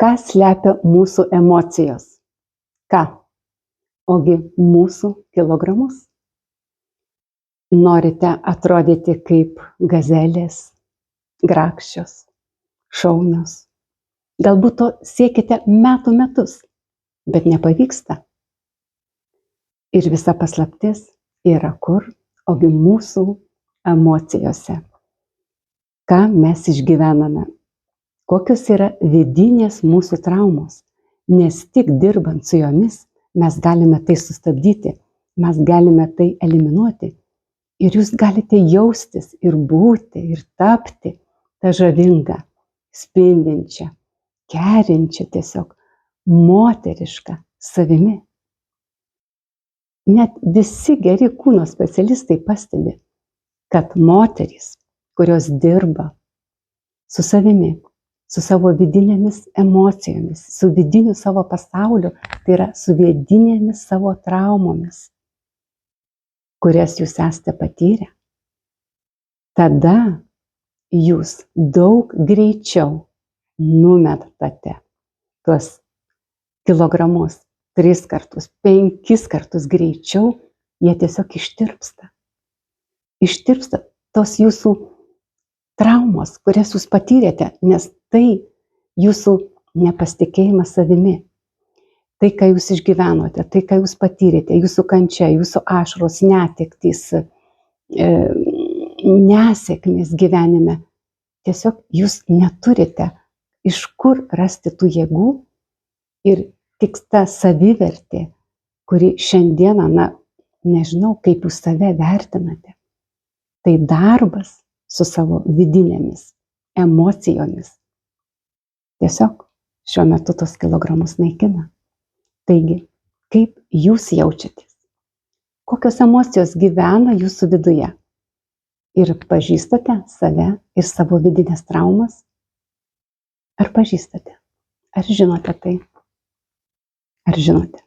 Ką slepia mūsų emocijos? Ką? Ogi mūsų kilogramus. Norite atrodyti kaip gazelės, grakščios, šaunios. Galbūt to siekite metų metus, bet nepavyksta. Ir visa paslaptis yra kur? Ogi mūsų emocijose. Ką mes išgyvename? Kokios yra vidinės mūsų traumos? Nes tik dirbant su jomis mes galime tai sustabdyti, mes galime tai eliminuoti. Ir jūs galite jaustis ir būti, ir tapti tą žavingą, spindinčią, kerinčią tiesiog, moterišką savimi. Net visi geri kūno specialistai pastebi, kad moterys, kurios dirba su savimi, su savo vidinėmis emocijomis, su vidiniu savo pasauliu, tai yra su vidinėmis savo traumomis, kurias jūs esate patyrę, tada jūs daug greičiau numetate tuos kilogramus 3 kartus, 5 kartus greičiau, jie tiesiog ištirpsta. Ištirpsta tos jūsų traumos, kurias jūs patyrėte, nes tai jūsų nepasitikėjimas savimi. Tai, ką jūs išgyvenote, tai, ką jūs patyrėte, jūsų kančia, jūsų ašaros, netektys, nesėkmės gyvenime. Tiesiog jūs neturite iš kur rasti tų jėgų ir tik ta savivertė, kuri šiandieną, nežinau, kaip jūs save vertinate. Tai darbas su savo vidinėmis emocijomis. Tiesiog šiuo metu tos kilogramus naikina. Taigi, kaip jūs jaučiatės? Kokios emocijos gyvena jūsų viduje? Ir pažįstate save ir savo vidinės traumas? Ar pažįstate? Ar žinote tai? Ar žinote?